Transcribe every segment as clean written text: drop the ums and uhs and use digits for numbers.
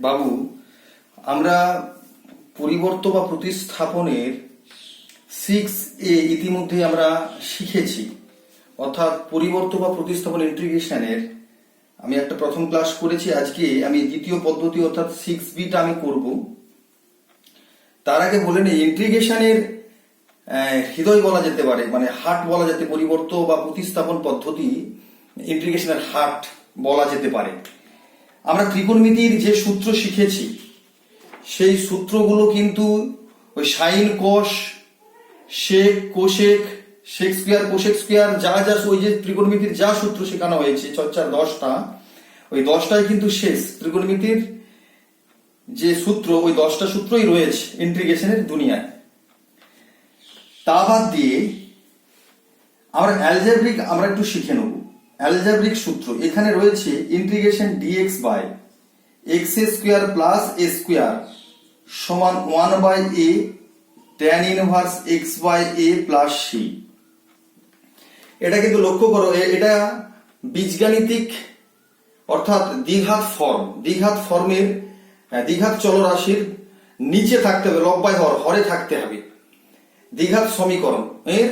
বাবু, আমরা পরিবর্ত বা প্রতিস্থাপনের 6A ইতিমধ্যে আমরা শিখেছি। অর্থাৎ পরিবর্ত বা প্রতিস্থাপন ইন্টিগ্রেশনের আমি একটা প্রথম ক্লাস করেছি। আজকে আমি দ্বিতীয় পদ্ধতি অর্থাৎ 6Bটা আমি করব। তার আগে বলে নেই, ইন্টিগ্রেশনের হৃদয় বলা যেতে পারে, মানে হার্ট বলা যেতে, পরিবর্ত বা প্রতিস্থাপন পদ্ধতি ইন্টিগ্রেশনের হার্ট বলা যেতে পারে। আমরা ত্রিকোণমিতির যে সূত্র শিখেছি সেই সূত্রগুলো কিন্তু ওই sine cos sec cosec sec square cosec square যা যা ওই যে ত্রিকোণমিতির যা সূত্র শেখানো হয়েছে চর্চার 10টা, ওই 10টাই কিন্তু শেষ ত্রিকোণমিতির যে সূত্র, ওই 10টা সূত্রই রয়েছে ইন্টিগ্রেশনের দুনিয়ায়। তা বাদ দিয়ে আমরা অ্যালজেব্রিক আমরা একটু শিখে নেব। অ্যালজেব্রিক সূত্র এখানে রয়েছে integration dx by x square plus a square সমান 1/a tan inverse x by a plus c. এটা কিন্তু লক্ষ্য করো, এটা বীজগাণিতিক অর্থাৎ দ্বিঘাত ফর্ম। দ্বিঘাত ফর্মের দ্বিঘাত চলরাশির নিচে থাকতে হবে, লব বাই হর, হরে থাকতে হবে দ্বিঘাত সমীকরণ এর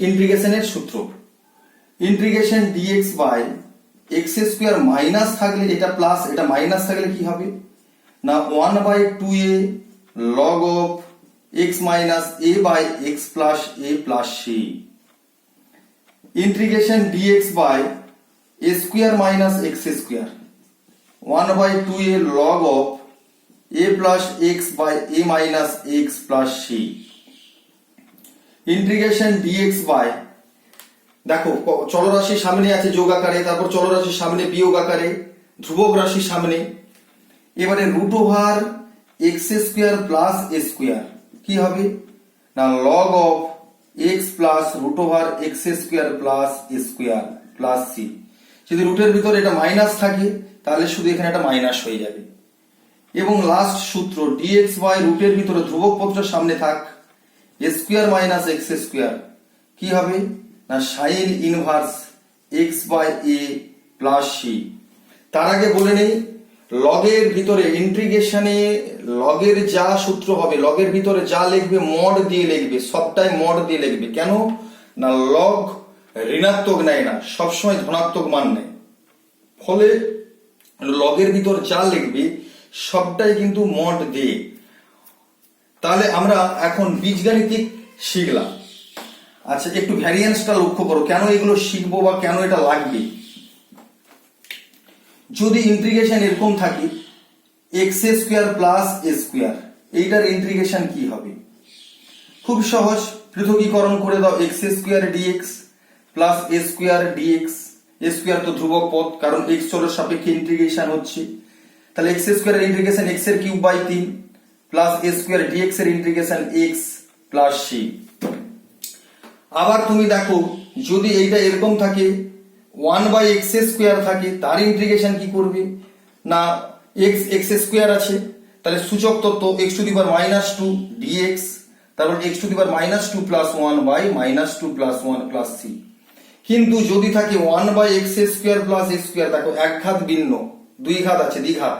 ইন্টিগ্রেশনের সূত্র। Integration dx by x square minus থাকলে এটা প্লাস, এটা মাইনাস থাকলে কি হবে না 1/2a log of x minus a by x plus a plus c। Integration dx by a square minus x square 1/2a log of a plus x by a minus x plus c। Integration dx by, দেখো চলরাশি সামনে আছে যোগ আকারে, তারপর চলরাশির সামনে বিয়োগ আকারে, ধ্রুবক রাশির সামনে, এবারে root over x square plus a square কি হবে না log of x plus root over x square plus a square plus c. যদি রুটের ভিতরে এটা মাইনাস থাকে তাহলে শুধু এখানে একটা মাইনাস হয়ে যাবে। এবং লাস্ট সূত্র ডিএক্স বাই রুটের ভিতরে ধ্রুবক পদটার সামনে থাক a square minus x square কি হবে না sine inverse x by a plus c. তার আগে বলে নেই, লগের ভিতরে ইন্টিগ্রেশনে লগের যা সূত্র হবে, লগের ভিতরে যা লিখবে মড দিয়ে লিখবে, সবটাই মড দিয়ে লিখবে। কেন না লগ ঋণাত্মক নেয় না, সবসময় ধনাত্মক মান নেয়। ফলে লগের ভিতর যা লিখবে সবটাই কিন্তু মড দিয়ে। তাহলে আমরা এখন বীজগাণিতিক শিখলাম। আচ্ছা, একটু ভ্যারিয়েন্সটা লক্ষ্য করো, কেন এগুলো শিখবো বা কেন এটা লাগবে। যদি ইন্টিগ্রেশন এরকম থাকে x square plus a square, এইটার ইন্টিগ্রেশন কি হবে? খুব সহজ, পৃথকীকরণ করে দাও x square dx plus a square dx. A square তো ধ্রুবক পদ, কারণ এক্স চলের সাপেক্ষে ইন্টিগ্রেশন হচ্ছে। তাহলে এক্স স্কোয়ারের ইন্টিগ্রেশন এক্স এর cube by 3 plus a square dx এর ইন্টিগ্রেশন এক্স প্লাস সি। আবার তুমি দেখো, যদি এইটা এরকম থাকে 1/x স্কোয়ার থাকে, তার ইন্টিগ্রেশন কি করবে না এক্স স্কোয়ার আছে, তাহলে সূচক তত্ত্ব x⁻² dx, তারপর x⁻² plus 1/-2 plus 1 plus c। কিন্তু যদি থাকে 1/x square plus a square, দেখো এক ঘাত ভিন্ন, দুই ঘাত আছে দ্বিঘাত,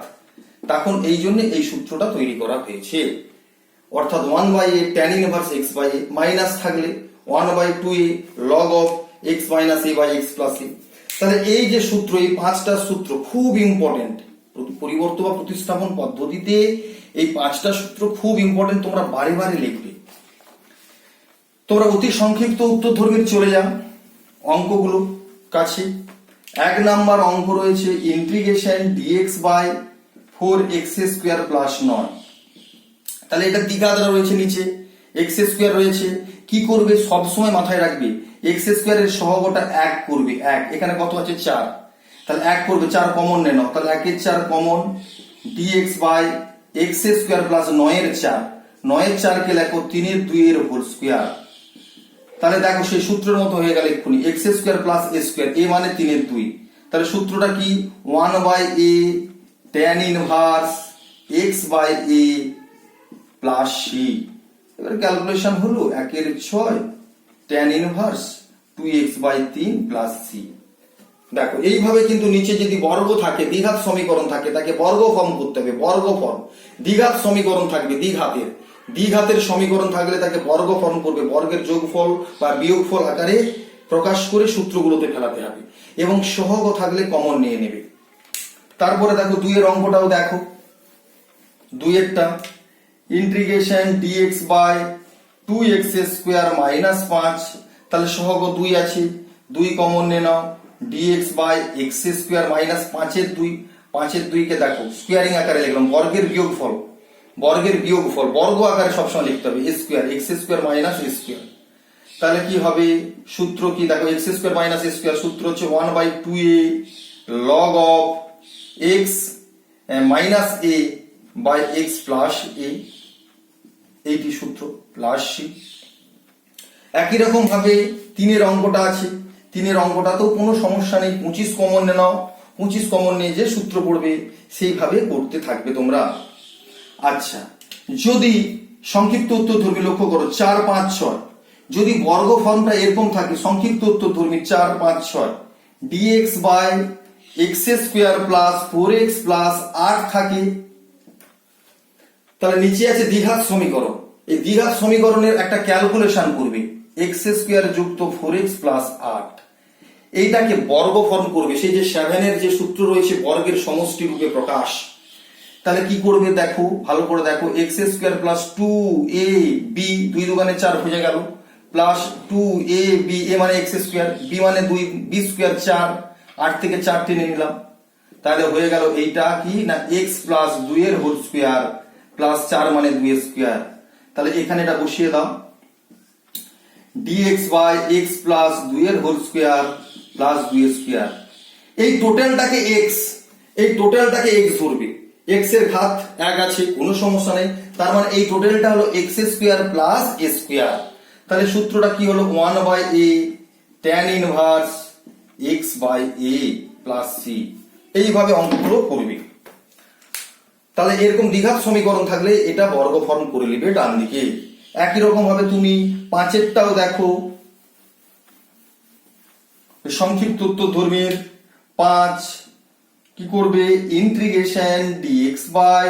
তখন এই জন্য এই সূত্রটা তৈরি করা হয়েছে। অর্থাৎ 1/a tan inverse x by a, minus থাকলে 1/2a log of x minus a by x plus a। তাহলে এই যে সূত্র, এই 5টা সূত্র খুব ইম্পর্টেন্ট পরিবর্ত বা প্রতিস্থাপন পদ্ধতিতে। এই 5টা সূত্র খুব ইম্পর্টেন্ট, তোমরা বারে বারে লিখবে। তোমরা অতি সংক্ষিপ্ত উত্তর ধর্মীর চলে যাও অঙ্কগুলো কাছে। 1 নাম্বার অঙ্ক রয়েছে integration dx by 4x square plus 9। তাহলে এটা দ্বিঘাত রয়েছে, নিচে এক্স স্কোয়ার রয়েছে। কি করবে সবসময় মাথায় রাখবে, এক্স স্কোয়ারের সহগটা 1 করবে, 1, এখানে কত আছে 4, তাহলে 1 করবে, 4 কমন নেন, তাহলে 1 এর 4 common dx by x square plus 9 এর 4, 9 এর 4 কে লেখো 3 এর 2 এর হোল স্কোয়ার। তাহলে দেখো সেই সূত্রের মতো হয়ে গেল এক্ষুনি, x square plus a square, a মানে 3 এর 2, তাহলে সূত্রটা কি 1/a tan inverse x by a plus c. এবার ক্যালকুলেশন হলো 1 এর 6 tan inverse 2x by 3 plus c. দেখো এইভাবে কিন্তু নিচে যদি বর্গ থাকে, দ্বিঘাত সমীকরণ থাকে, তাকে বর্গ ফর্ম করতে হবে, বর্গ ফর্ম। দ্বিঘাত সমীকরণ থাকবে, দ্বিঘাতের সমীকরণ থাকলে তাকে বর্গ ফর্ম করবে, বর্গের যোগফল বা বিয়োগফল আকারে প্রকাশ করে সূত্রগুলোতে ফেলাতে হবে, এবং সহগ থাকলে কমন নিয়ে নেবে। তারপরে দেখো 2 এর অঙ্কটাও দেখো, 2 এরটা integration dx by 2x square minus 5, তাহলে সহগ 2 আছে, 2 কমন নিয়ে নাও, dx by x square minus 5 এর 2, 5 এর 2 কে দেখো স্কোয়ারিং আকারে লিখলাম, বর্গের বিয়োগফল, বর্গ আকারে সবসময় লিখতে হবে, square x square minus a square. তাহলে কি হবে, সূত্র কি দেখো, x square minus a square সূত্র হচ্ছে 1/2a log of x minus a by x plus a, এইটি সূত্র প্লাস c। একই রকম ভাবে 3 এর অঙ্কটা আছে, 3 এর অঙ্কটাতেও কোনো সমস্যা নেই, 25 কমন নিয়ে নাও, 25 কমন নিয়ে যে সূত্র পড়বে সেইভাবে করতে থাকবে তোমরা। আচ্ছা, যদি সংক্ষিপ্ত উত্তর ধর্মী লক্ষ্য করো 4, 5, 6, যদি বর্গ ফর্মটা এরকম থাকে, সংক্ষিপ্ত উত্তর ধর্মী 4, 5, 6 dx by x square plus 4x plus 8 থাকে, তাহলে নিচে আছে দ্বিঘাত সমীকরণ। এই দ্বিঘাত সমীকরণের একটা ক্যালকুলেশন করবে, x স্কয়ার যুক্ত 4x প্লাস 8, এইটাকে বর্গ ফর্ম করবে, সেই যে 7 এর যে সূত্র রয়েছে বর্গের সমষ্টি রূপে প্রকাশ। তাহলে কি করবে দেখো, ভালো করে দেখো, x স্কয়ার প্লাস 2ab, 2 দুগুণে 4 হয়ে গেল, প্লাস 2ab, a মানে x স্কয়ার, b মানে 2, b স্কয়ার 4, 8 থেকে 4 টেনে নিলাম, তাহলে হয়ে গেল এইটা কি না x প্লাস 2 এর হোল স্কয়ার প্লাস 4 মানে 2 স্কয়ার। তাহলে এখানে এটা বসিয়ে দাও, dx বাই x প্লাস 2 এর হোল স্কয়ার প্লাস 2 স্কয়ার। এই টোটালটাকে x ধরবে, x এর ঘাত 1 আছে, কোনো সমস্যা নেই, তার মানে এই টোটালটা হলো x square plus a square. তাহলে সূত্রটা কি হলো, 1/a tan inverse x by a plus c। এইভাবে অঙ্কগুলো করবে। তাহলে এরকম দ্বিঘাত সমীকরণ থাকলে এটা বর্গ ফর্ম করে নেবে ডান দিকে। একই রকম ভাবে তুমি 5 এরটাও দেখো, সংক্ষিপ্ত উত্তর ধর্মীর 5 কি করবে, integration dx by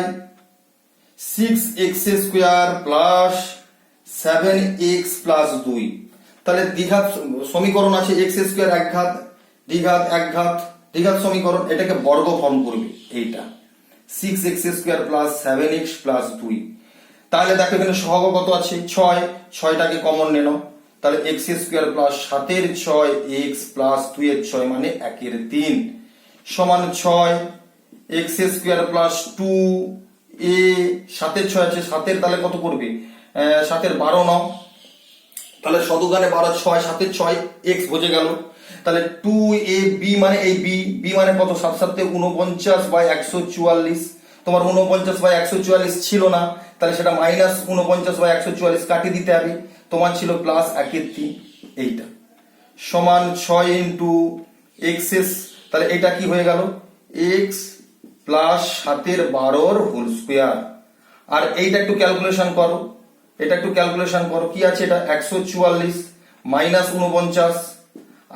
6x square plus 7x plus 2, তাহলে দ্বিঘাত সমীকরণ আছে, x স্কয়ার এক ঘাত, দ্বিঘাত এক ঘাত, দ্বিঘাত সমীকরণ, এটাকে বর্গ ফর্ম করবে, এইটা 6x square plus 7x plus 2। তাহলে দেখো এখানে সহগ কত আছে, 6, 6টাকে কমন নিয়ে নাও, তাহলে x স্কয়ার প্লাস 7 এর 6 x প্লাস 2 এর 6 মানে 1 এর 3 সমান 6, x স্কয়ার প্লাস 2a, 7 এর 6 আছে, 7 এর তাহলে কত করবে, 7 এর 12 নাও, তাহলে সদুগানে 12, 6, 7 এর 6 x বোঝে গেল। তাহলে 2ab মানে এই b মানে কত, 7 7 49/144, তোমার 49/144 ছিল না, তাহলে সেটা মাইনাস 49/144 কাটিয়ে দিতে হবে, তোমার ছিল প্লাস 1 এর 3, এইটা সমান 6 ইন্টু x, তাহলে এটা কি হয়ে গেল, x প্লাস 7 এর 12 হোল স্কয়ার। আর এইটা একটু ক্যালকুলেশন করো, কি আছে এটা, 144 মাইনাস 49,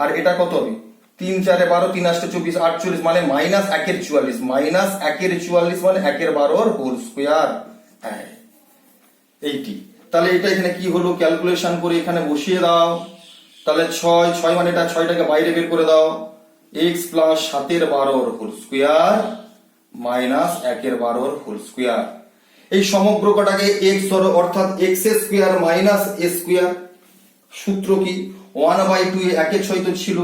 আর এটা কত হবে, 3 4 12, 3 8 24, 48 মানে মাইনাস 1 এর 44, মাইনাস 1 এর 44 মানে 1 এর 12 হোল স্কয়ার, এইটি। তাহলে এটা এখানে কি হলো, ক্যালকুলেশন করে এখানে বসিয়ে দাও, তাহলে 6 মানে এটা 6টাকে বাইরে বের করে দাও, x প্লাস 7 এর 12 হোল স্কয়ার মাইনাস 1 এর 12 হোল স্কয়ার। এই সমগ্র কটাকে x ধরো, অর্থাৎ x square minus a square. সূত্র কি, 1/2a, 1 এর 6 তো ছিল,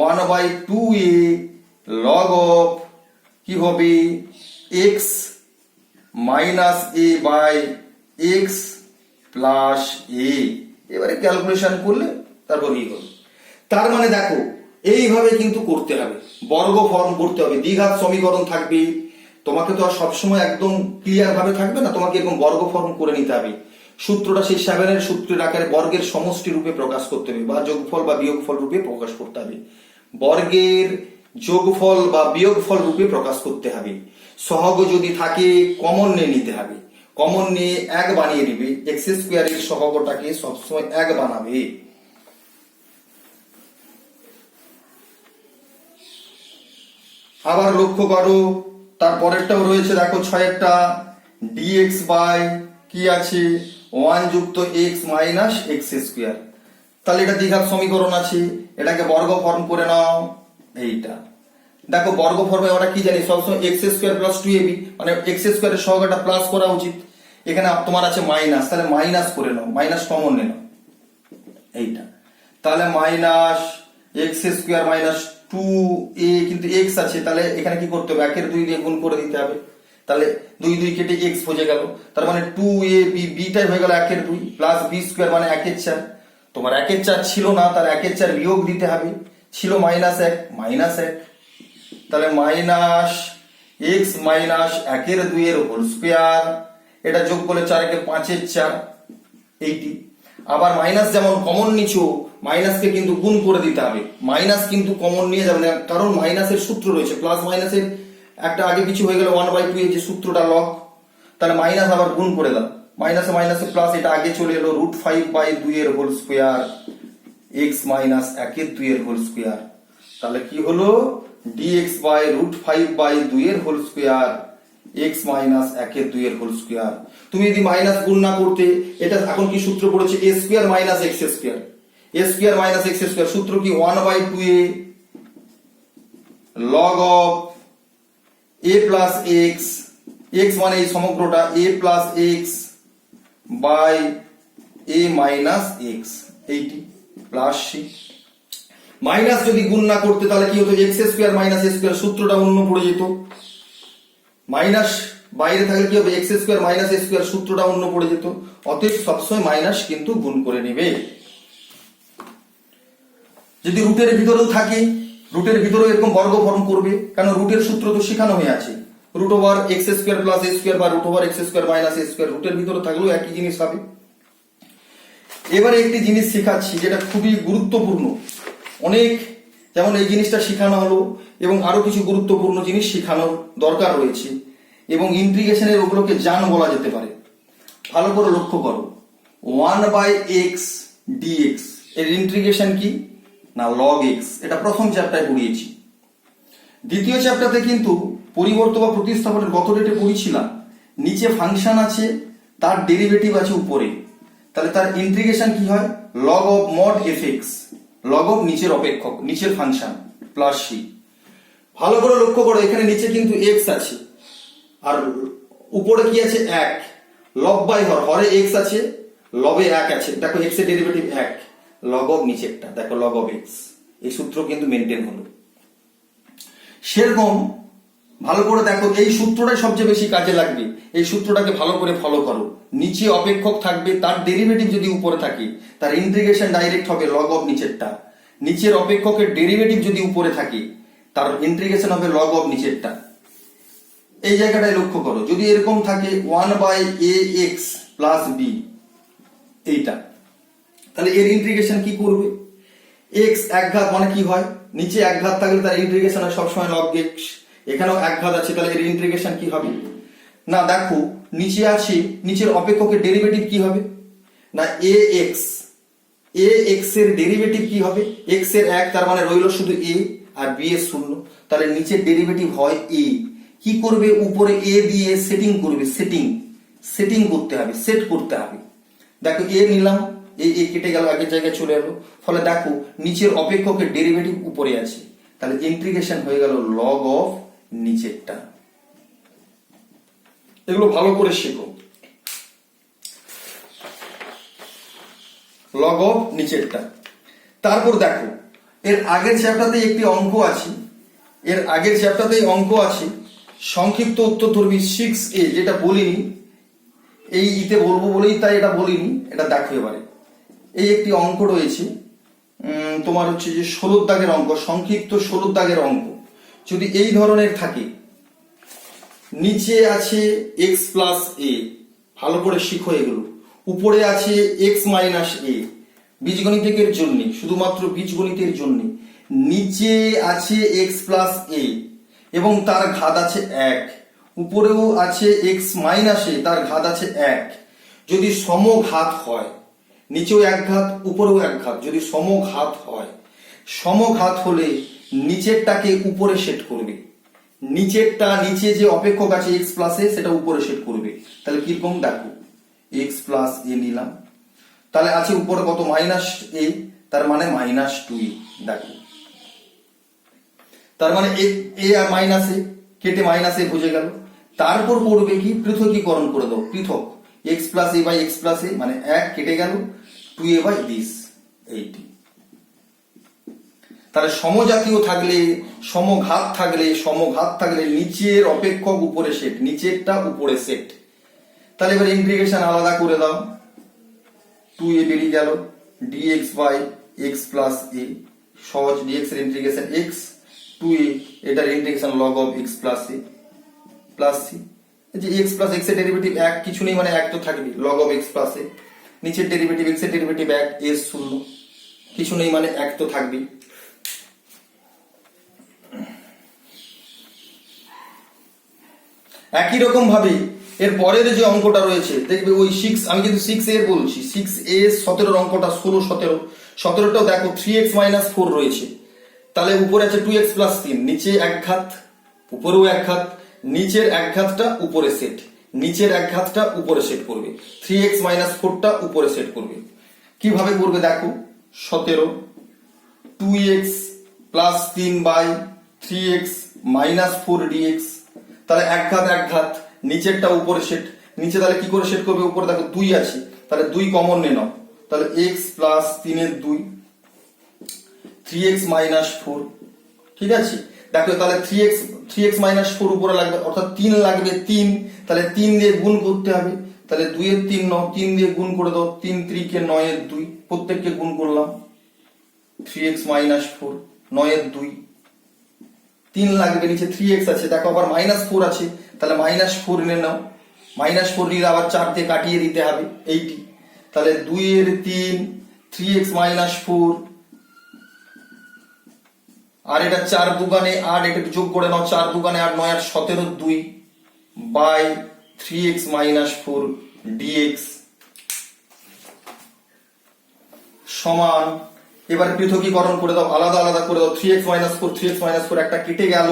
1/2a log of কি হবে, x minus a by x plus a। এবারে ক্যালকুলেশন করলে তারপর কি হলো, তার মানে দেখো এইভাবে কিন্তু করতে হবে, বর্গ ফর্ম করতে হবে, দ্বিঘাত সমীকরণ থাকবে, তোমাকে তো আর সবসময় একদম ক্লিয়ার ভাবে থাকবে না, তোমাকে এরকম বর্গ ফর্ম করে নিতে হবে। সূত্রটা সেই 7 এর সূত্রের আকারে বর্গের সমষ্টি রূপে প্রকাশ করতে হবে, বা যোগফল বা বিয়োগফল রূপে প্রকাশ করতে হবে, বর্গের যোগফল বা বিয়োগফল রূপে প্রকাশ করতে হবে। সহগ যদি থাকে কমন নিয়ে নিতে হবে, কমন নিয়ে 1 বানিয়ে নিবে, x স্কয়ারের সহগটাকে সবসময় 1 বানাবে। আবার লক্ষ্য করো তারপরেরটাও রয়েছে, দেখো 6-এরটা dx বাই কি আছে 1 যুক্ত x মাইনাস এক্স স্কোয়ার। তাহলে এটা দ্বিঘাত সমীকরণ আছে, এটাকে বর্গ ফর্ম করে নাও। এইটা দেখো বর্গ ফর্মে আমরা কি জানি সবসময় এক্স স্কোয়ার প্লাস 2ab, মানে এক্স স্কোয়ারের সহগ একটা প্লাস করা উচিত। এখানে তোমার আছে মাইনাস, তাহলে মাইনাস করে নাও, মাইনাস কমন নে নাও এইটা। তাহলে minus x square minus 2a, কিন্তু এক্স আছে, তাহলে এখানে কি করতে হবে 1-এর 2 দিয়ে গুণ করে দিতে হবে। তাহলে 2 কেটে এক্স হয়ে গেল, তার মানে 2ab, বিটাই হয়ে গেল 1-এর 2 প্লাস বি স্কোয়ার মানে 1-এর 4। তোমার 1-এর 4 ছিল না, তার 1-এর 4 বিয়োগ দিতে হবে, ছিল -1 -1, তাহলে মাইনাস এক্স মাইনাস 1-এর 2 এর হোল স্কোয়ার, এটা যোগ করলে 4-এ 5-এর 4 এইটি। আবার মাইনাস যেমন কমন নিছো, মাইনাসকে কিন্তু গুণ করে দিতে হবে, মাইনাস কিন্তু কমন নিয়ে যাবে না, কারণ মাইনাসের সূত্র রয়েছে, প্লাস মাইনাসের একটা আগে কিছু হয়ে গেল 1/2 এর যে সূত্রটা লগ, তাহলে মাইনাস আবার গুণ করে দাও, মাইনাসে মাইনাসে প্লাস, এটা আগে চলে এলো √5/2 এর হোল স্কোয়ার এক্স মাইনাস 1-এর 2 এর হোল স্কোয়ার। তাহলে কি হলো dx বাই √5/2 এর হোল স্কোয়ার এক্স মাইনাস 1-এর 2 এর হোল স্কোয়ার। তুমি যদি মাইনাস গুণ না করতে, এটা এখন কি সূত্র পড়েছে a square minus x square, a square minus x square, সূত্র কি 1/2a log of a plus x, x মানে এই সমগ্রটা a plus x by a minus x, এইটি প্লাস সি। মাইনাস যদি গুণ না করতে তাহলে কি হতো x square minus a square, সূত্রটা অন্য পড়ে যেত। মাইনাস বাইরে থাকলে কি হবে x square minus a square, সূত্রটা অন্য পড়ে যেত। অতএব সবসময় মাইনাস কিন্তু গুণ করে নেবে। যদি রুটের ভিতরেও থাকে, রুটের ভিতরেও এরকম বর্গ ফর্ম করবে, কারণ রুটের সূত্র তো শেখানো হয়ে আছে, √(x² + a² বা √(x² - a²), রুটের ভিতরে থাকলেও একই জিনিস হবে। এবারে একটি জিনিস শেখাচ্ছি যেটা খুবই গুরুত্বপূর্ণ, অনেক যেমন এই জিনিসটা শেখানো হলো এবং আরো কিছু গুরুত্বপূর্ণ জিনিস শেখানোর দরকার রয়েছে, এবং ইন্টিগ্রেশনের ওগুলোকে জান বলা যেতে পারে। ভালো করে লক্ষ্য করো, 1/x dx এর ইন্টিগ্রেশন কি না log x, এটা প্রথম চ্যাপ্টারে পড়িয়েছি। দ্বিতীয় চ্যাপ্টারে কিন্তু পরিবর্তন বা প্রতিস্থাপনের গত ডেটে পড়িয়েছিলাম, নিচে ফাংশন আছে তার ডেরিভেটিভ আছে উপরে, তাহলে তার ইন্টিগ্রেশন কি হয় log of mod fx, log of নিচের অপেক্ষক নিচের ফাংশন প্লাস সি। ভালো করে লক্ষ্য করো, এখানে নিচে কিন্তু x আছে আর উপরে কি আছে 1, log বাই হর, হরে x আছে লবে 1 আছে, দেখো x এর ডেরিভেটিভ 1, log of নিচেরটা দেখো log of x, এই সূত্র কিন্তু মেনটেন হলো। সেরকম ভালো করে দেখো, এই সূত্রটাই সবচেয়ে বেশি কাজে লাগবে, এই সূত্রটাকে ভালো করে ফলো করো। নিচে অপেক্ষক থাকবে, তার ডেরিভেটিভ যদি উপরে থাকে তার ইন্টিগ্রেশন ডাইরেক্ট হবে log of নিচেরটা, নিচের অপেক্ষকের ডেরিভেটিভ যদি উপরে থাকে তার ইন্টিগ্রেশন হবে log of নিচেরটা। এই জায়গাটায় লক্ষ্য করো, যদি এরকম থাকে 1/ax প্লাস b এইটা, তাহলে এর ইন্টিগ্রেশন কি করবে, x এক ঘাত মানে কি হয়, নিচে এক ঘাত থাকলে তার ইন্টিগ্রেশন হয় সবসময় log x, এখানেও এক ঘাত আছে, তাহলে এর ইন্টিগ্রেশন কি হবে না দেখো নিচে আছে, নিচের অপেক্ষকের ডেরিভেটিভ কি হবে না ax এর ডেরিভেটিভ কি হবে, x এর 1 তার মানে রইল শুধু a আর b এর 0, তাহলে নিচের ডেরিভেটিভ হয় a। কি করবে উপরে a দিয়ে সেটিং করবে, সেটিং করতে হবে, সেট করতে হবে। দেখো a নিলাম, এই কেটে গেল, আগের জায়গায় চলে এলো, ফলে দেখো নিচের অপেক্ষকের ডেরিভেটিভ উপরে আছে, তাহলে ইন্টিগ্রেশন হয়ে গেল log of নিচেরটা। এগুলো ভালো করে শেখো, log of নিচেরটা। তারপর দেখো এর আগের চ্যাপ্টারতে একটি অঙ্ক আছে, এর আগের চ্যাপ্টারতেই অঙ্ক আছে, সংক্ষিপ্ত উত্তর ধরবি 6a, যেটা বলিনি এই ইতে বলবো বলেই তাই এটা বলিনি, এটা দেখো এবারে। এই একটি অঙ্ক রয়েছে তোমার হচ্ছে যে 16 দাগের অঙ্ক, সংক্ষিপ্ত 16 দাগের অঙ্ক। যদি এই ধরনের থাকে, নিচে আছে x প্লাস a, ভালো করে শিখো এগুলো, উপরে আছে x মাইনাস a, বীজগণিতের জন্য, শুধুমাত্র বীজগণিতের জন্য, নিচে আছে x প্লাস a এবং তার ঘাত আছে 1, উপরেও আছে x মাইনাস a, তার ঘাত আছে 1। যদি সমঘাত হয়, নিচেও এক ঘাত উপরেও এক ঘাত, যদি সমঘাত হয়, সমঘাত হলে নিচেরটাকে উপরে সেট করবে, নিচেরটা, নিচে যে অপেক্ষক আছে এক্স প্লাস এ সেটা উপরে সেট করবে। তাহলে কিরকম দেখো, এক্স প্লাস এ নিলাম, তাহলে আছে উপরে কত মাইনাস এ, তার মানে মাইনাস টু এ। দেখো তার মানে এ আর মাইনাস এ কেটে মাইনাস এ বুঝে গেল। তারপর করবে কি, পৃথকীকরণ করে দাও, পৃথক x plus a by x plus a, মানে এক কেটে গেল, টু এ বাই দিস এইটি। তাহলে সমজাতীয় থাকলে, সমঘাত থাকলে নিচের অপেক্ষক উপরে সেট, নিচেরটা উপরে সেট। তাহলে এবার ইন্টিগ্রেশন আলাদা করে দাও, টু এ বেরিয়ে গেল, dx by x plus a, সহজ, ডিএক্স এর ইন্টিগ্রেশন এক্স, টু এ এটার integration log of x plus a plus c. যে এক্স প্লাস এক্স এর ডেরিভেটিভ এক, কিছু নেই মানে এক তো থাকবে, log of x plus a, নিচের ডেরিভেটিভ এক্স এর ডেরিভেটিভ এক, এস শূন্য, কিছু নেই মানে এক তো থাকবে। একই রকম ভাবে এর পরের যে অঙ্কটা রয়েছে দেখবে ওই 6, আমি কিন্তু 6a এর বলছি, 6a 17 অঙ্কটা 16 17টাও দেখো 3x - 4 রয়েছে। তাহলে উপরে আছে 2x + 3, নিচে এক ঘাত, উপরেও এক ঘাত, নিচের এক ঘাতটা উপরে সেট, নিচের এক ঘাতটা উপরে সেট করবে, 3x - 4টা উপরে সেট করবে। কিভাবে করবে দেখো, 17 2x + 3 বাই 3x - 4 dx, তাহলে এক ঘাত নিচেরটা উপরে সেট, নিচে তাহলে কি করে সেট করবে, উপরে দেখো 2 আছে, তাহলে 2 কমন নিয়ে নাও, তাহলে x + 3 এর 2, 3x - 4, ঠিক আছে। দেখো তাহলে 3x - 4 উপরে লাগবে, অর্থাৎ 3 লাগবে, 3, তাহলে 3 দিয়ে গুণ করতে হবে, তাহলে 2 এর 3 9, 3 দিয়ে গুণ করে দাও, 3 3 কে 9 এর 2, প্রত্যেককে গুণ করলাম, 3x - 4 9 এর 2, 3 লাগবে, নিচে 3x আছে, দেখো আবার -4 আছে, তাহলে -4 নিয়ে নাও, -4 নিলে আবার 4 দিয়ে কাটিয়ে দিতে হবে এইটি, তাহলে 2 এর 3, 3x - 4, আর এটা 4 দুগুণে 8, এটা যোগ করে নাও, 4 দুগুণে 8, 9 আর 17 2 বাই 3x - 4 dx সমান, এবার পৃথকীকরণ করে দাও, আলাদা আলাদা করে দাও, 3x - 4 3x - 4 একটা কেটে গেল,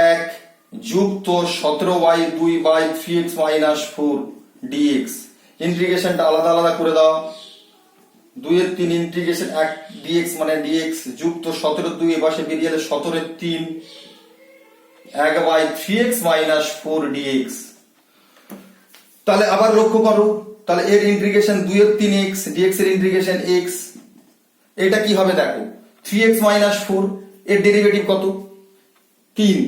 1 যুক্ত 17y 2 বাই 3x - 4 dx, ইন্টিগ্রেশনটা আলাদা আলাদা করে দাও, 2 এর 3 ইন্টিগ্রেশন 1 dx মানে dx যুক্ত 17 2 এ বসে বেরিয়ে এলে 17 এর 3 1 বাই 3x - 4 dx। তাহলে আবার লক্ষ্য করো, তাহলে এর ইন্টিগ্রেশন 2 এর 3x, dx এর ইন্টিগ্রেশন x, এটা কি হবে দেখো, 3x - 4 এর ডেরিভেটিভ কত, 3,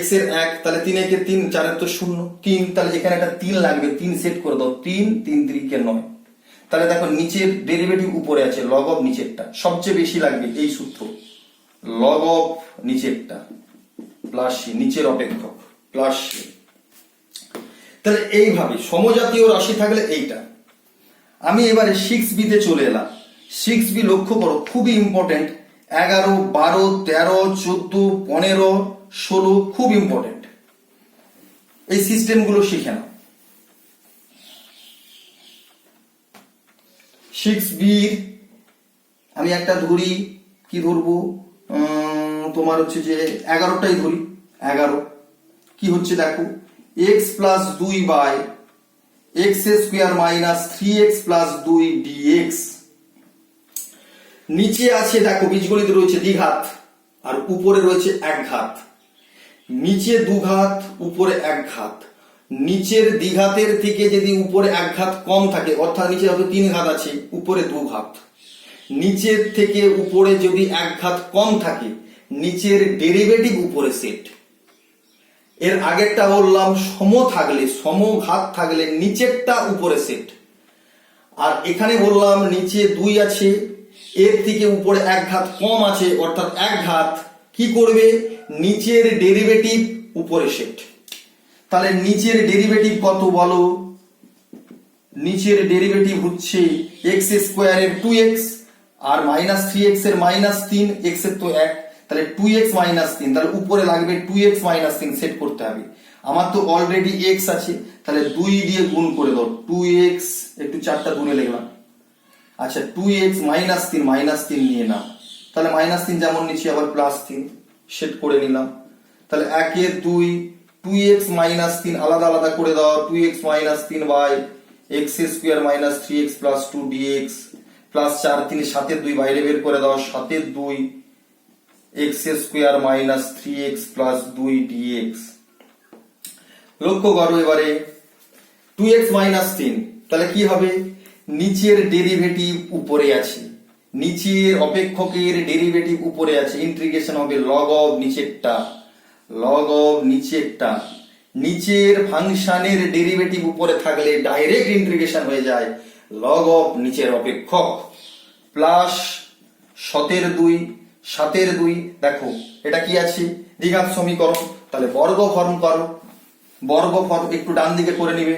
x এর 1, তাহলে 3 1 এর 3, 4 এর তো 0, 3, তাহলে এখানে একটা 3 লাগবে, 3 সেট করে দাও, 3 3 3 কে 9, তাহলে দেখো নিচের ডেরিভেটিভ উপরে আছে, লগ অফ নিচেরটা সবচেয়ে বেশি লাগবে, এই সূত্র, লগ অফ নিচেরটা প্লাস নিচের অপেক্ষক প্লাস। তাহলে এইভাবে সমজাতীয় রাশি থাকলে এইটা। আমি এবারে 6b তে চলে এলাম। 6b লক্ষ্য করো, খুবই ইম্পর্টেন্ট, 11 12 13 14 15 16 খুব ইম্পর্টেন্ট, এই সিস্টেমগুলো শিখে নাও। 6b আমি একটা ধরি, কি ধরবো, তোমার হচ্ছে যে 11টাই ধরি, 11 কি হচ্ছে দেখো, x + 2 by x² - 3x + 2 dx, নিচে আছে দেখো বীজগণিত রয়েছে দ্বিঘাত আর উপরে রয়েছে এক ঘাত, নিচে 2 ঘাত উপরে এক ঘাত, নিচের দ্বিঘাতের থেকে যদি উপরে এক ঘাত কম থাকে, অর্থাৎ নিচে হয়তো 3 ঘাত আছে উপরে 2 ঘাত, নিচের থেকে উপরে যদি এক ঘাত কম থাকে, নিচের ডেরিভেটিভ উপরে সেট। এর আগেরটা বললাম সমঘাত থাকলে নিচেরটা উপরে সেট, আর এখানে বললাম নিচে 2 আছে, এর থেকে উপরে এক ঘাত কম আছে, অর্থাৎ এক ঘাত, কি করবে, নিচের ডেরিভেটিভ উপরে সেট। তাহলে নিচের ডেরিভেটিভ কত বলো, নিচের ডেরিভেটিভ হচ্ছে x² এর 2x আর -3x এর -3, x এর তো 1, তাহলে 2x - 3, তাহলে উপরে লাগবে 2x - 3 সেট করতে হবে, আমার তো অলরেডি x আছে, তাহলে 2 দিয়ে গুণ করে দাও, 2x একটু 4টা গুণে লিখলাম, আচ্ছা 2x - 3 নিয়ে নাও, তাহলে -3 যেমন নিচ্ছি আবার +3 সেট করে নিলাম, তাহলে 1/2 2x মাইনাস 3 আলাদা আলাদা করে দাও 2x minus 3 by x square minus 3x plus 2 dx plus 4 3 7 2 বাইরে বের করে দাও 7 2 x square minus 3x plus 2 dx। লক্ষ্য করো এবারে 2x মাইনাস 3 তাহলে কি হবে নিচের ডেরিভেটিভ উপরে আছে নিচের অপেক্ষকের ডেরিভেটিভ উপরে আছে ইন্টিগ্রেশন হবে log অফ নিচেরটা নিচের ফাংশনের ডেরিভেটিভ উপরে থাকলে ডাইরেক্ট ইন্টিগ্রেশন হয়ে যায় log অফ নিচের অপেক্ষক প্লাস 7/2 দেখো এটা কি আছে দ্বিঘাত সমীকরণ তাহলে বর্গ ফর্ম করো বর্গ ফর্ম একটু ডান দিকে করে নিবে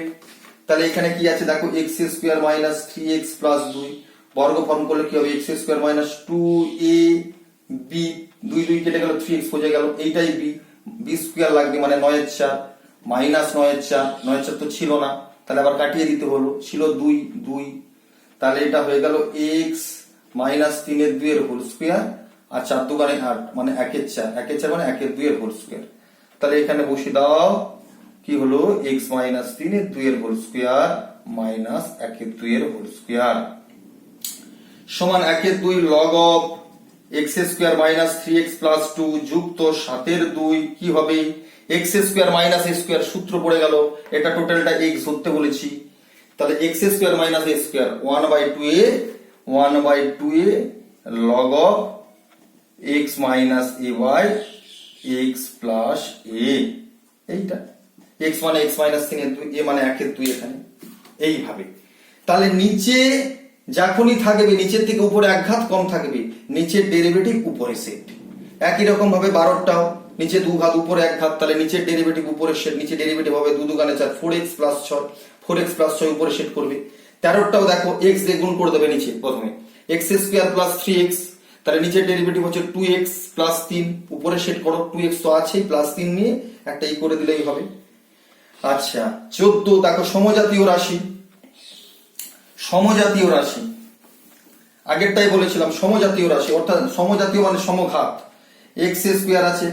তাহলে এখানে কি আছে দেখো x square minus 3x plus 2 বর্গ ফর্ম করলে কি হবে x স্কয়ার মাইনাস 2ab 2 কেটে গেল 3x হয়ে গেল এইটাই b স্কয়ার লাগবে মানে 9/4 মাইনাস 9/4 তো ছিল না তাহলে আবার কাটিয়ে দিতে হলো ছিল 2 তাহলে এটা হয়ে গেল x মাইনাস 3/2 এর হোল স্কয়ার আর 4 দুগুণে 8 মানে 1/4 মানে 1/2 এর হোল স্কয়ার তাহলে এখানে বসিয়ে দাও কি হলো x মাইনাস 3/2 এর হোল স্কয়ার মাইনাস 1/2 এর হোল স্কয়ার সমান 1/2 log of x square minus 3x plus 2 যুক্ত 7/2 কি হবে x square minus a square সূত্র পড়ে গেল এটা টোটালটা x ধরতে বলেছি তাহলে x square minus a square 1/2a log of x minus a by x plus a এইটা x মানে x মাইনাস 3/2 a মানে 1/2 এখানে এইভাবে তাহলে নিচে যখনই থাকবে নিচের থেকে উপরে এক ঘাত কম থাকবে নিচের ডেরিভেটিভ উপরে সেট একই রকম ভাবে 12টাও নিচে 2 ঘাত উপরে এক ঘাত তাহলে নিচের ডেরিভেটিভ উপরে সেট নিচে ডেরিভেটিভ হবে 2 দুগুণে 4 4x প্লাস 6 উপরে সেট করবে 13টাও দেখো x দিয়ে গুণ করে দেবে নিচে প্রথমে x স্কয়ার প্লাস 3x তাহলে নিচের ডেরিভেটিভ হচ্ছে 2x প্লাস 3 উপরে সেট করো 2x তো আছেই প্লাস 3 নিয়ে একটা ই করে দিলেই হবে আচ্ছা 14 দেখো সমজাতীয় রাশি আগেরটাই বলেছিলাম সমজাতীয় রাশি অর্থাৎ সমজাতীয় মানে সমঘাত x স্কয়ার আছে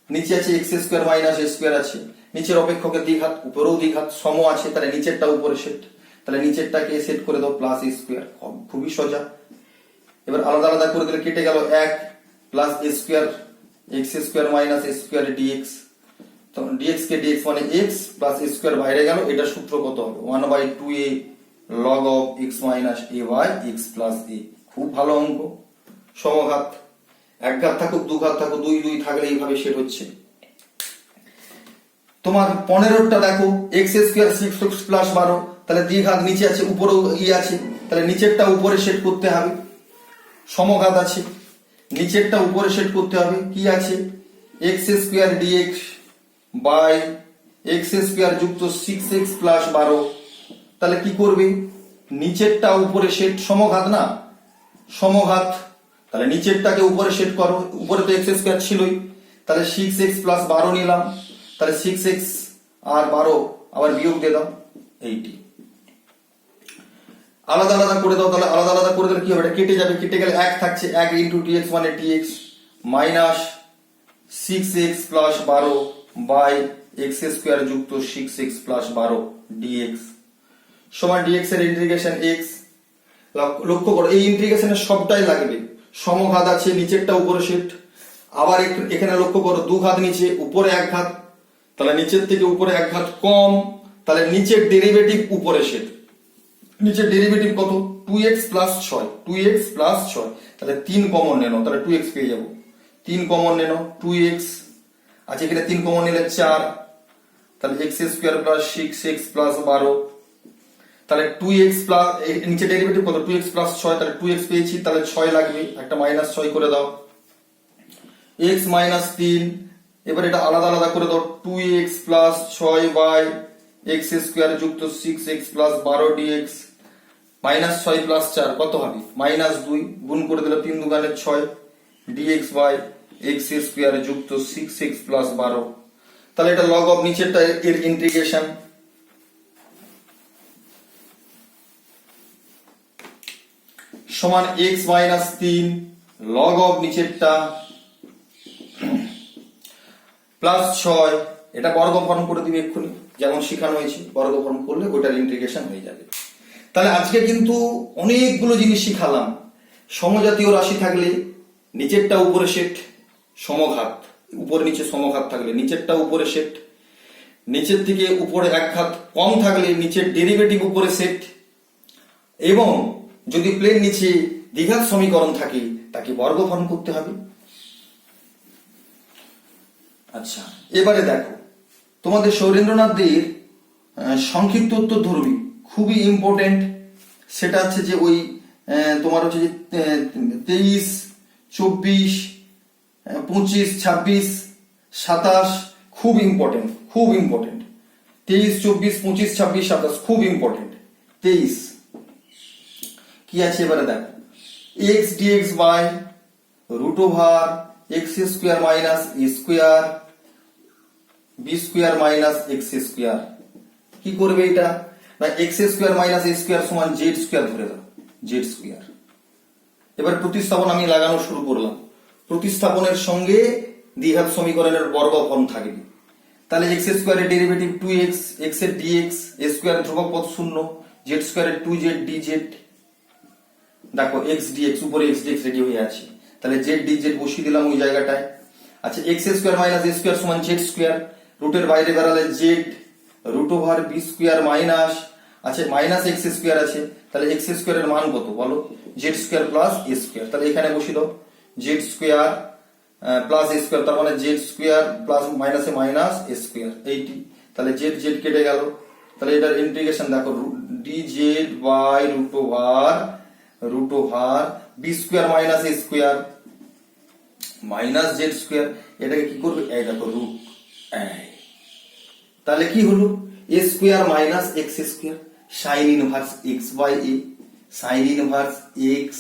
নিচে আছে x square minus a square আছে নিচের অপেক্ষকের দ্বিঘাত উপরেও দ্বিঘাত সম আছে তাহলে নিচেরটা উপরে সেট তাহলে নিচেরটাকে সেট করে দাও প্লাস a স্কয়ার খুবই সোজা এবার আলাদা আলাদা করে দিলে কেটে গেল 1 plus a square x square minus a square dx তো dx কে dx মানে x প্লাস a স্কয়ার বাইরে গেল এটা সূত্র কত হবে 1/2a log of x minus a by x plus a খুব ভালো অঙ্ক সমঘাত এক ঘাত থাকুক দু ঘাত থাকুক 2 থাকলে এইভাবে সেট হচ্ছে তোমার 15টা দেখো x স্কয়ার 6x প্লাস 12 তাহলে দ্বিঘাত নিচে আছে উপরেও আছে তাহলে নিচেরটা উপরে সেট করতে হবে সমঘাত আছে নিচেরটা উপরে সেট করতে হবে কি আছে x square dx by x square যুক্ত 6x প্লাস 12 তাহলে কি করবে নিচেরটা উপরে সেট সমঘাত না সমঘাত তাহলে নিচেরটাকে উপরে সেট করো উপরে তো x স্কয়ার ছিলই তাহলে 6x প্লাস 12 নিলাম তাহলে 6x আর 12 আবার বিয়োগ দিয়ে দাও 80 আলাদা আলাদা করে দাও তাহলে আলাদা আলাদা করে দিলে কি হবে এটা কেটে যাবে কেটে গেলে 1 থাকছে 1 ইনটু dx মানে dx minus 6x plus 12 by x square যুক্ত 6x প্লাস 12 dx সমান dx এর ইন্টিগ্রেশন x লক্ষ্য করো এই ইন্টিগ্রেশনের সবটাই লাগবে সমঘাত আছে নিচেরটা উপরে সেট আবার এখানে লক্ষ্য করো দু ঘাত নিচে উপরে এক ঘাত তাহলে নিচের থেকে উপরে এক ঘাত কম তাহলে নিচের ডেরিভেটিভ উপরে সেট নিচের ডেরিভেটিভ কত 2x প্লাস 6 তাহলে 3 কমন নেনো তাহলে 2x পেয়ে যাব 3 কমন নেনো 2x আচ্ছা এখানে 3 কমন নিলে 4 তাহলে x square plus 6x plus 12 তাহলে 2x প্লাস নিচে ডেরিভেটিভ কত 2x প্লাস 6 তাহলে 2x পেয়েছি তাহলে 6 লাগবে একটা মাইনাস 6 করে দাও x মাইনাস 3 এবার এটা আলাদা আলাদা করে দাও 2x plus 6 by x square যুক্ত 6x plus 12 dx minus 6 plus 4 কত হবে মাইনাস 2 গুণ করে দিলে 3 দুগুণে 6 dx বাই x স্কয়ার যুক্ত 6x প্লাস 12 তাহলে এটা log অফ নিচেরটা এর ইন্টিগ্রেশন সমান x মাইনাস 3 log অফ নিচেরটা প্লাস 6, এটা বর্গ ফর্ম করে দিবে এক্ষুনি, যেমন শেখানো হয়েছে, বর্গ ফর্ম করলে ওইটার ইন্টিগ্রেশন হয়ে যাবে। তাহলে আজকে কিন্তু অনেকগুলো জিনিস শিখালাম। সমজাতীয় রাশি থাকলে নিচেরটা উপরে সেট সমঘাত, উপরে নিচে সমঘাত থাকলে নিচেরটা উপরে সেট, নিচের থেকে উপরে এক ঘাত কম থাকলে নিচের ডেরিভেটিভ উপরে সেট, এবং যদি প্লেন নিচে দ্বিঘাত সমীকরণ থাকে তাকে বর্গ ফর্ম করতে হবে। আচ্ছা, এবারে দেখো তোমাদের সৌরেন্দ্রনাথদের সংক্ষিপ্ত উত্তর ধর্মী খুবই ইম্পর্টেন্ট। সেটা হচ্ছে যে ওই তোমার হচ্ছে যে 23, 24, 25, 26, 27 খুব ইম্পর্টেন্ট, খুব ইম্পর্টেন্ট। 23, 24, 25, 26, 27 খুব ইম্পর্টেন্ট। 23 কি আছে এবারে দেখো, x dx by root over x square minus a square b square minus x square. কি করবে এটা না, x square minus a square সমান জেড স্কোয়ার ধরে দাও, জেড স্কোয়ার। এবার প্রতিস্থাপন আমি লাগানো শুরু করলাম। প্রতিস্থাপনের সঙ্গে দ্বিঘাত সমীকরণের বর্গ ফর্ম থাকবে। তাহলে এক্স স্কোয়ারের ডেরিভেটিভ 2x, এক্স এর ডিএক্স, এ স্কোয়ার ধ্রুবক পদ 0, জেড স্কোয়ারের 2z dz। দেখো এক্স ডিএক্স, উপরে এক্স ডিএক্স রেডি হয়ে আছে, তাহলে জেড ডিজেড বসিয়ে দিলাম ওই জায়গাটায়। আচ্ছা, x square minus a square সমান জেড স্কোয়ার, রুটের বাইরে বেরালে z, root over b square minus, আচ্ছা মাইনাস এক্স স্কোয়ার আছে, তাহলে এক্স স্কোয়ারের মান কত বলো, z square plus a square. তাহলে এখানে বসিয়ে দাও z square plus a square, তার মানে জেড স্কোয়ার প্লাস মাইনাসে মাইনাস এ স্কোয়ার, এইটি। তাহলে জেড জেড কেটে গেল। তাহলে এটার ইন্টিগ্রেশন দেখো, d z by root over b square minus a square minus z square. এটাকে কি করবে, এই দেখো রুট, তাহলে কি হলো a square minus x square, sine inverse x by a, sine inverse x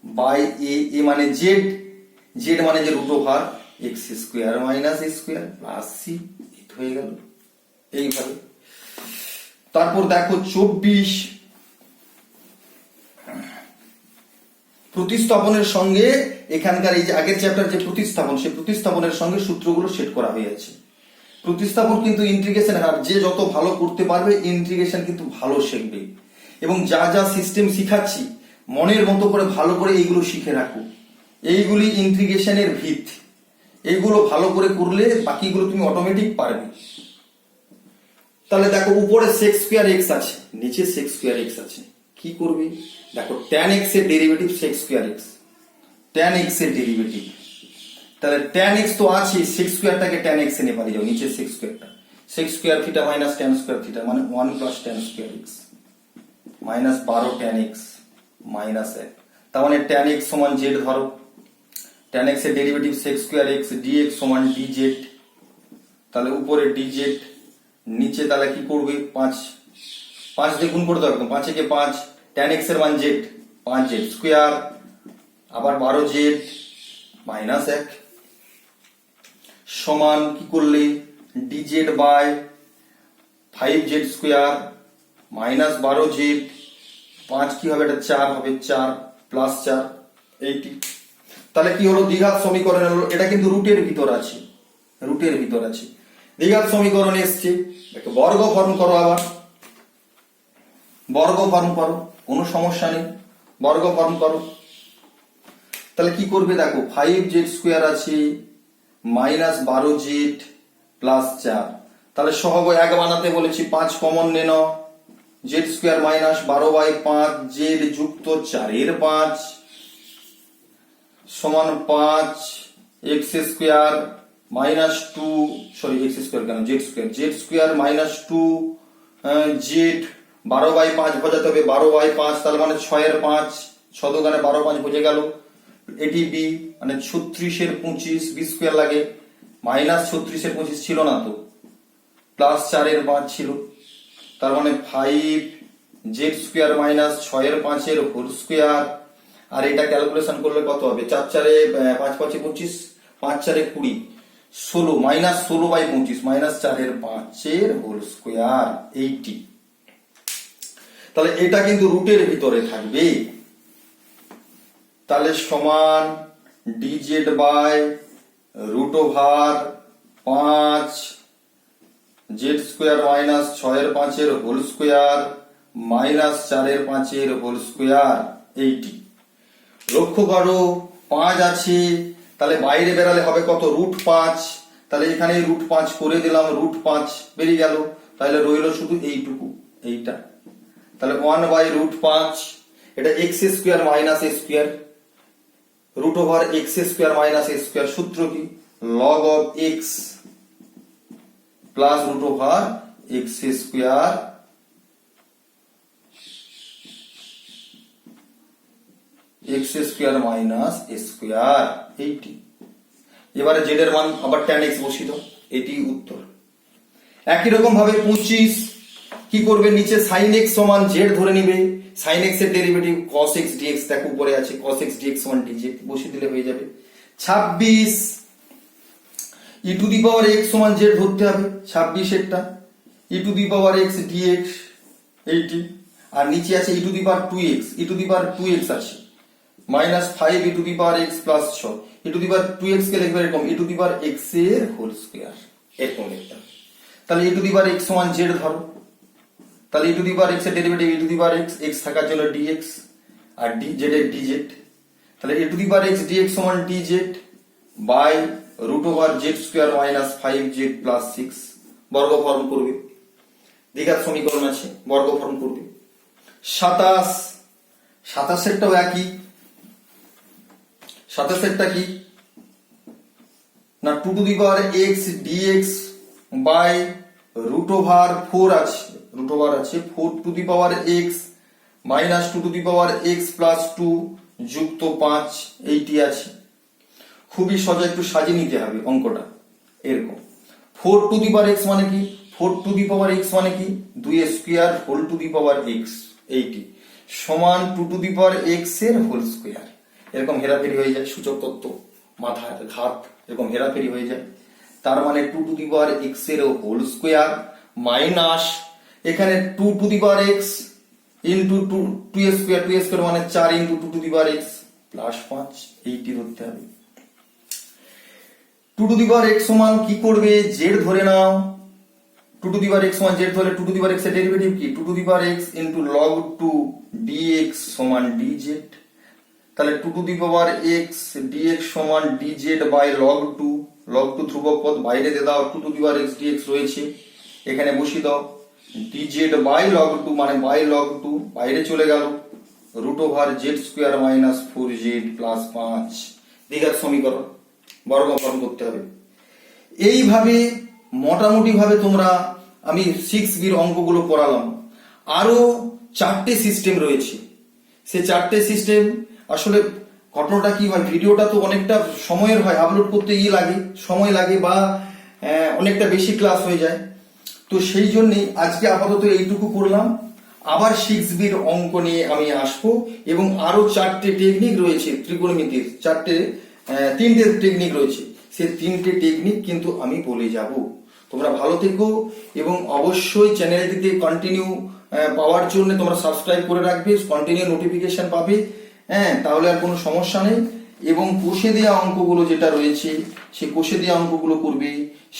by a, a মানে জেড, জেড মানে যে root over x square minus a square plus c, হয়ে গেল এইভাবে। তারপর দেখো 24, প্রতিস্থাপনের সঙ্গে এখানকার এই যে আগের চ্যাপ্টার যে প্রতিস্থাপন, সেই প্রতিস্থাপনের সঙ্গে সূত্রগুলো সেট করা হয়েছে। প্রতিস্থাপন কিন্তু ইন্টিগ্রেশন, আর যে যত ভালো করতে পারবে ইন্টিগ্রেশন কিন্তু ভালো শিখবে। এবং যা যা সিস্টেম শিখাচ্ছি মনের মতো করে ভালো করে এইগুলো শিখে রাখো, এইগুলি ইন্টিগ্রেশনের ভিত। এইগুলো ভালো করে করলে বাকিগুলো তুমি অটোমেটিক পারবে। তাহলে দেখো উপরে সেক্স স্কোয়ার এক্স আছে, নিচে সেক্স স্কোয়ার এক্স আছে, কি করবে দেখো, tan x এর derivative sec square x, tan x এর ডেরিভেটিভ, তাহলে tan x তো আছে, সেক্স স্কোয়ারটাকে tan x এ নিয়ে পারি যাও, নিচে সেক্স স্কোয়ারটা, sec square theta minus tan square theta মানে 1 plus tan square x minus 12 tan x minus 1, তার মানে tan x সমান z ধরো, tan x এর derivative sec square x dx সমান dz। তাহলে উপরে dz, নিচে তাহলে কি করবে 5 দিয়ে গুণ করে দাও, 5 একে 5, tan x এর মান z, 5z স্কোয়ার আবার 12z মাইনাস 1 সমান কি করলে dz by 5z square minus 12z, 5 কি হবে, এটা 4 হবে, 4 প্লাস 4 এইটি। তাহলে কি হলো, দ্বিঘাত সমীকরণ হলো। এটা কিন্তু রুটের ভিতর আছে, রুটের ভিতর আছে, দ্বিঘাত সমীকরণ এসছে। বর্গ ফর্ম করো, আবার বর্গ ফর্ম করো, কোনো সমস্যা নেই, বর্গ ফর্ম করো। তাহলে কি করবে দেখো, 5z স্কোয়ার আছে মাইনাস 12z প্লাস 4, তাহলে সহগ 1 বানাতে বলেছি, 5 কমন নে নাও, z স্কোয়ার মাইনাস 12/5 z যুক্ত 4 এর 5 সমান 5 x square minus 2, sorry x square কেন, z স্কোয়ার মাইনাস 2 z 12/5 বোঝাতে হবে, 12/5 তাহলে মানে 6 এর 5, 6 দোকানে 12 5 বোঝে গেল। এটি বি মানে 36 এর 25, বি স্কোয়ার লাগে মাইনাস 36 এর 25 ছিল না তো, প্লাস 4 এর 5 ছিল, তার মানে 5 জেড স্কোয়ার মাইনাস 6 এর 5 এর হোল স্কোয়ার। আর এটা ক্যালকুলেশন করলে কত হবে, 4 4 5 5 25, 5 4 20, 16 মাইনাস 16/25 মাইনাস 4 এর 5 এর হোল স্কোয়ার 80। তাহলে এটা কিন্তু রুটের ভিতরে থাকবে। তাহলে সমান dz by root over 5 z square minus 6/5 whole square minus 4/5 whole square 80। লক্ষ্য করো 5 আছে, তাহলে বাইরে বেরালে হবে কত, √5। তাহলে এখানে √5 করে দিলাম, √5 বেরিয়ে গেল, তাহলে রইল শুধু এইটুকু, এইটা। তাহলে 1/√5, এটা x square minus a square, √x² minus a square. সূত্র কি, log of x plus √x² x² minus a square 80। এবারে জেড এর মান আবার tan x বসিয়ে দাও, এটি উত্তর। একই রকম ভাবে 25 কি করবে, নিচে sin x সমান z ধরে নিবে, sin x এর ডেরিভেটিভ cos x dx, দেখো উপরে আছে cos x dx সমান dz, বসিয়ে দিলে হয়ে যাবে। 26 e to the power x সমান z ধরতে হবে, 26 এরটা e to the power x dx 80, আর নিচে আছে e to the power 2x, e to the power 2x আছে -5 e to the power x plus 6, e to the power 2x কে লিখবে এরকম e to the power x এর whole square, এরকম লিখতে হবে। তাহলে e to the power x সমান z ধরো, তাহলে e to the power x এর derivative e to the power x থাকার জন্য dx আর dz এর dz, তাহলে e to the power x dx সমান dz by √z² minus 5z plus 6, বর্গ ফর্ম করবে, দ্বিঘাত সমীকরণ আছে, বর্গ ফর্ম করবে। 27 এরটাও একই, 27 এরটা কি না 2 to the power x dx by √4 আছে, √4 to the power x minus 2 to the power x plus 2 যুক্ত 5, এইটি আছে। খুবই সহজ, একটু সাজিয়ে নিতে হবে অঙ্কটা এরকম। 4 টু দি পাওয়ার x মানে কি, 4 টু দি পাওয়ার x মানে কি 2 square whole to the power x 80 সমান 2 টু দি পাওয়ার x এর হোল স্কয়ার। এরকম হেরাফেরি হয়ে যায়, সূচক তত্ত্ব মাথায় ঘাত এরকম হেরাফেরি হয়ে যায়। তার মানে 2 টু দি পাওয়ার x এর হোল স্কয়ার মাইনাস এখানে 2 to the power x into 2 square মানে 4 into 2 to the power x plus 5, 80 ধরতে হবে। 2 টু দি পাওয়ার x সমান কি করবে, z ধরে নাও, 2 টু দি পাওয়ার x সমান z ধরলে 2 টু দি পাওয়ার x এর ডেরিভেটিভ কি 2 to the power x into log 2 dx সমান dz, তাহলে 2 to the power x dx সমান dz বাই log 2 ধ্রুবক পদ বাইরে দিয়ে দাও, 2 to the power x dx রয়েছে, এখানে বসিয়ে দাও dz বাই log 2 মানে বাই log 2 বাইরে চলে গেল, √z² মাইনাস 4z প্লাস 5, দ্বিঘাত সমীকরণ, বর্গ ফর্ম করতে হবে। এইভাবে মোটামুটি ভাবে তোমরা আমি 6b এর অঙ্কগুলো করালাম। আরো 4টে সিস্টেম রয়েছে, সেই 4টে সিস্টেম আসলে ঘটনাটা কি হয়, ভিডিওটা তো অনেকটা সময়ের হয়, আপলোড করতে লাগে, সময় লাগে বা অনেকটা বেশি ক্লাস হয়ে যায়, তো সেই জন্যই আজকে আপাতত এইটুকু করলাম। আবার 6b এর অঙ্ক নিয়ে আমি আসবো এবং আরো 4টে টেকনিক রয়েছে ত্রিকোণমিতির, 3টে টেকনিক রয়েছে, সেই 3টে টেকনিক কিন্তু আমি বলে যাব। তোমরা ভালো থেকো এবং অবশ্যই চ্যানেলটিতে কন্টিনিউ পাওয়ার জন্য তোমরা সাবস্ক্রাইব করে রাখবে, কন্টিনিউ নোটিফিকেশন পাবে, তাহলে আর কোনো সমস্যা নেই। এবং কষে দেওয়া অঙ্কগুলো যেটা রয়েছে সেই কষে দেওয়া অঙ্কগুলো করবে,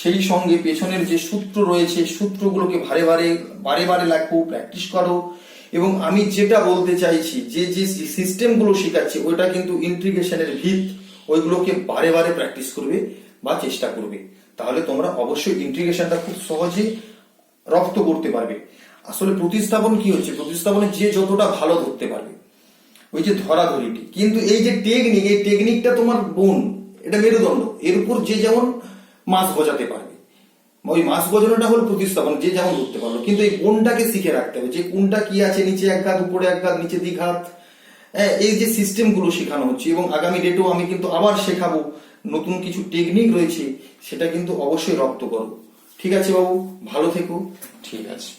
সেই সঙ্গে পেছনের যে সূত্র রয়েছে সূত্রগুলোকে বারে বারে লেখো, প্র্যাকটিস করো। এবং আমি যেটা বলতে চাইছি যে সিস্টেমগুলো শেখাচ্ছি ওইটা কিন্তু ইন্টিগ্রেশনের ভিত, ওইগুলোকে বারে বারে প্র্যাকটিস করবে বা চেষ্টা করবে, তাহলে তোমরা অবশ্যই ইন্টিগ্রেশনটা খুব সহজে রপ্ত করতে পারবে। আসলে প্রতিস্থাপন কি হচ্ছে, প্রতিস্থাপনে যে যতটা ভালো ধরতে পারবে, ওই যে ধরাধরিটি, কিন্তু এই যে টেকনিক, এই টেকনিকটা তোমার বোন, এটা মেরুদণ্ড, এর উপর যে যেমন মাছ গজাতে পারবে, ওই মাছ গজানোটা হলো প্রতিস্থাপন, যে যেমন ধরতে পারলো, কিন্তু এই বোনটাকে শিখে রাখতে হবে যে কোনটা কি আছে, নিচে এক ঘাত উপরে এক ঘাত নিচে দ্বিঘাত, এই যে সিস্টেমগুলো শেখানো হচ্ছে। এবং আগামী ডেটেও আমি কিন্তু আবার শেখাবো, নতুন কিছু টেকনিক রয়েছে, সেটা কিন্তু অবশ্যই রপ্ত করো। ঠিক আছে বাবু, ভালো থেকো। ঠিক আছে।